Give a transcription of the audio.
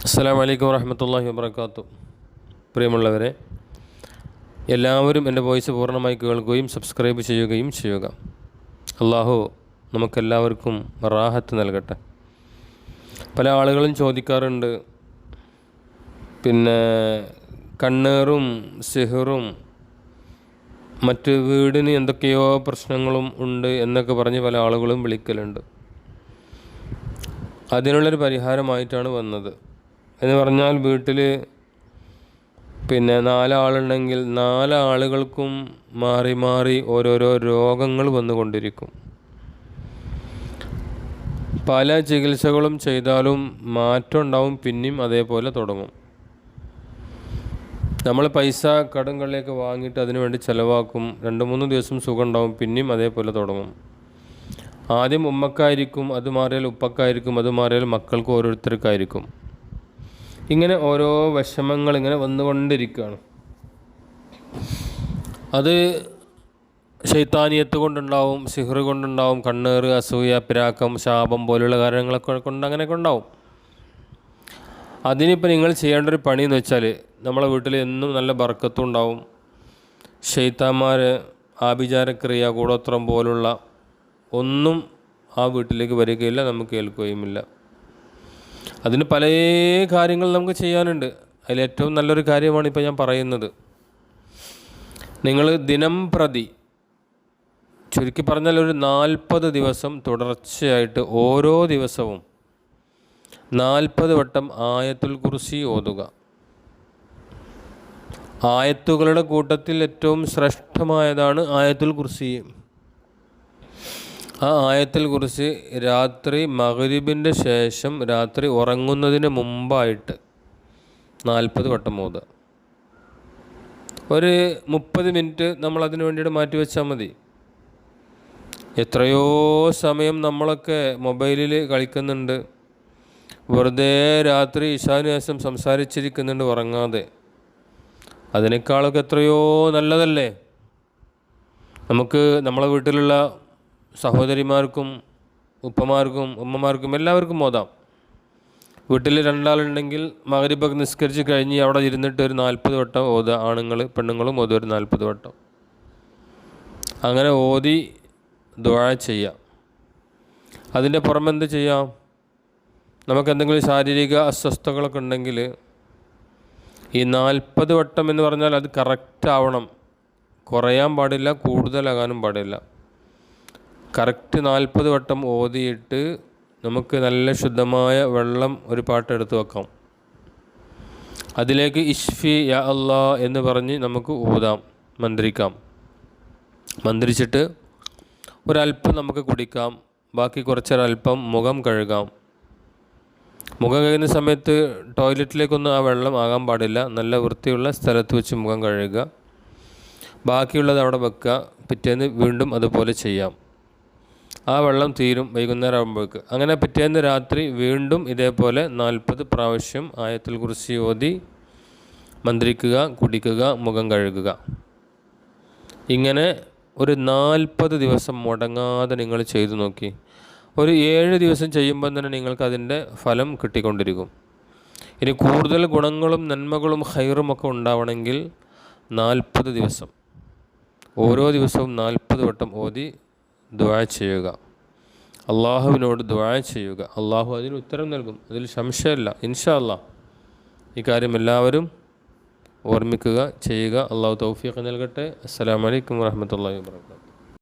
അസ്സലാമു അലൈക്കും വറഹ്മത്തുള്ളാഹി വബറകാതുഹു. പ്രിയമുള്ളവരെ, എല്ലാവരും എൻ്റെ വോയിസ് പൂർണ്ണമായി കേൾക്കുകയും സബ്സ്ക്രൈബ് ചെയ്യുകയും ചെയ്യുക. അള്ളാഹു നമുക്കെല്ലാവർക്കും റാഹത്ത് നൽകട്ടെ. പല ആളുകളും ചോദിക്കാറുണ്ട്, പിന്നെ കണ്ണേറും സിഹറും മറ്റ് വീടിന് എന്തൊക്കെയോ പ്രശ്നങ്ങളും ഉണ്ട് എന്നൊക്കെ പറഞ്ഞ് പല ആളുകളും വിളിക്കലുണ്ട്. അതിനുള്ളൊരു പരിഹാരമായിട്ടാണ് വന്നത്. എന്ന് പറഞ്ഞാൽ വീട്ടിൽ പിന്നെ 4 ആളുണ്ടെങ്കിൽ 4 ആളുകൾക്കും മാറി മാറി ഓരോരോ രോഗങ്ങൾ വന്നുകൊണ്ടിരിക്കും. പല ചികിത്സകളും ചെയ്താലും മാറ്റം ഉണ്ടാവും, പിന്നെയും അതേപോലെ തുടങ്ങും. നമ്മൾ പൈസ കടങ്ങളിലേക്ക് വാങ്ങിയിട്ട് അതിനു വേണ്ടി ചിലവാക്കും, 2-3 ദിവസം സുഖം ഉണ്ടാവും, പിന്നെയും അതേപോലെ തുടങ്ങും. ആദ്യം ഉമ്മക്കായിരിക്കും, അത് മാറിയാൽ ഉപ്പക്കായിരിക്കും, അത് മാറിയാൽ മക്കൾക്ക് ഓരോരുത്തർക്കായിരിക്കും. ഇങ്ങനെ ഓരോ വിഷമങ്ങൾ ഇങ്ങനെ വന്നുകൊണ്ടിരിക്കുകയാണ്. അത് ശൈത്താനിയത്ത് കൊണ്ടുണ്ടാവും, സിഹ്റ് കൊണ്ടുണ്ടാവും, കണ്ണേറ്, അസൂയ, പിരാക്കം, ശാപം പോലുള്ള കാര്യങ്ങളൊക്കെ കൊണ്ട് അങ്ങനെയൊക്കെ ഉണ്ടാവും. അതിനിപ്പോൾ നിങ്ങൾ ചെയ്യേണ്ട ഒരു പണി എന്ന് വെച്ചാൽ, നമ്മളെ വീട്ടിൽ എന്നും നല്ല ബർക്കത്തും ഉണ്ടാവും. ശൈത്താന്മാർ, ആഭിചാരക്രിയ, കൂടോത്രം പോലുള്ള ഒന്നും ആ വീട്ടിലേക്ക് വരികയില്ല, നമുക്ക് കേൾക്കുകയുമില്ല. അതിന് പല കാര്യങ്ങൾ നമുക്ക് ചെയ്യാനുണ്ട്. അതിലേറ്റവും നല്ലൊരു കാര്യമാണ് ഇപ്പോൾ ഞാൻ പറയുന്നത്. നിങ്ങൾ ദിനം പ്രതി, ചുരുക്കി പറഞ്ഞാൽ ഒരു 40 ദിവസം തുടർച്ചയായിട്ട് ഓരോ ദിവസവും 40 വട്ടം ആയത്തുൽ കുർസി ഓതുക. ആയത്തുകളുടെ കൂട്ടത്തിൽ ഏറ്റവും ശ്രേഷ്ഠമായതാണ് ആയത്തുൽ കുർസി. ആ ആയത്തുൽ കുർസി രാത്രി മഗ്രിബിൻ്റെ ശേഷം, രാത്രി ഉറങ്ങുന്നതിന് മുമ്പായിട്ട് 40 വട്ടം ഓതുക. ഒരു 30 മിനിറ്റ് നമ്മളതിന് വേണ്ടിയിട്ട് മാറ്റി വെച്ചാൽ മതി. എത്രയോ സമയം നമ്മളൊക്കെ മൊബൈലിൽ കളിക്കുന്നുണ്ട്, വെറുതെ രാത്രി ഇശാന് ശേഷം സംസാരിച്ചിരിക്കുന്നുണ്ട് ഉറങ്ങാതെ. അതിനേക്കാളൊക്കെ എത്രയോ നല്ലതല്ലേ നമുക്ക് നമ്മളെ വീട്ടിലുള്ള സഹോദരിമാർക്കും ഉപ്പമാർക്കും ഉമ്മമാർക്കും എല്ലാവർക്കും ഓതാം. വീട്ടിൽ 2 ആളുണ്ടെങ്കിൽ മഗ്രിബൊക്കെ നിസ്കരിച്ച് കഴിഞ്ഞ് അവിടെ ഇരുന്നിട്ട് ഒരു 40 വട്ടം ഓതുക. ആണുങ്ങൾ പെണ്ണുങ്ങളും ഓതുക ഒരു 40 വട്ടം. അങ്ങനെ ഓതി ദുആ ചെയ്യാം. അതിൻ്റെ പുറമെ എന്ത് ചെയ്യാം? നമുക്കെന്തെങ്കിലും ശാരീരിക അസ്വസ്ഥതകളൊക്കെ ഉണ്ടെങ്കിൽ ഈ 40 വട്ടം എന്ന് പറഞ്ഞാൽ അത് കറക്റ്റ് ആവണം. കുറയാൻ പാടില്ല, കൂടുതലാകാനും പാടില്ല. കറക്റ്റ് 40 വട്ടം ഓതിയിട്ട് നമുക്ക് നല്ല ശുദ്ധമായ വെള്ളം ഒരു പാട്ടെടുത്ത് വെക്കാം. അതിലേക്ക് ഇശ്ഫി യാ അല്ലാ എന്ന് പറഞ്ഞ് നമുക്ക് ഊതാം, മന്ത്രിക്കാം. മന്ത്രിച്ചിട്ട് ഒരല്പം നമുക്ക് കുടിക്കാം. ബാക്കി കുറച്ചൊരല്പം മുഖം കഴുകാം. മുഖം കഴുകുന്ന സമയത്ത് ടോയ്ലറ്റിലേക്കൊന്നും ആ വെള്ളം ആകാൻ പാടില്ല. നല്ല വൃത്തിയുള്ള സ്ഥലത്ത് വെച്ച് മുഖം കഴുകുക. ബാക്കിയുള്ളത് അവിടെ വെക്കുക. പിറ്റേന്ന് വീണ്ടും അതുപോലെ ചെയ്യാം. ആ വെള്ളം തീരും വൈകുന്നേരം ആകുമ്പോഴേക്ക്. അങ്ങനെ പിറ്റേന്ന് രാത്രി വീണ്ടും ഇതേപോലെ 40 പ്രാവശ്യം ആയത്തുൽ കുർസി ഓതി മന്ത്രിക്കുക, കുടിക്കുക, മുഖം കഴുകുക. ഇങ്ങനെ ഒരു 40 ദിവസം മുടങ്ങാതെ നിങ്ങൾ ചെയ്തു നോക്കി. ഒരു 7 ദിവസം ചെയ്യുമ്പോൾ തന്നെ നിങ്ങൾക്ക് അതിൻ്റെ ഫലം കിട്ടിക്കൊണ്ടിരിക്കും. ഇനി കൂടുതൽ ഗുണങ്ങളും നന്മകളും ഖൈറും ഒക്കെ ഉണ്ടാവണമെങ്കിൽ 40 ദിവസം ഓരോ ദിവസവും 40 വട്ടം ഓതി ദുആ ചെയ്യുക. അള്ളാഹുവിനോട് ദുആ ചെയ്യുക. അള്ളാഹു അതിന് ഉത്തരം നൽകും, അതിൽ സംശയമില്ല. ഇൻഷാ അല്ലാഹ് ഈ കാര്യം എല്ലാവരും ഓർമ്മിക്കുക, ചെയ്യുക. അള്ളാഹു തൗഫീഖ് നൽകട്ടെ. അസ്സലാമു അലൈക്കും വറഹ്മത്തുള്ളാഹി വബറകാതുഹു.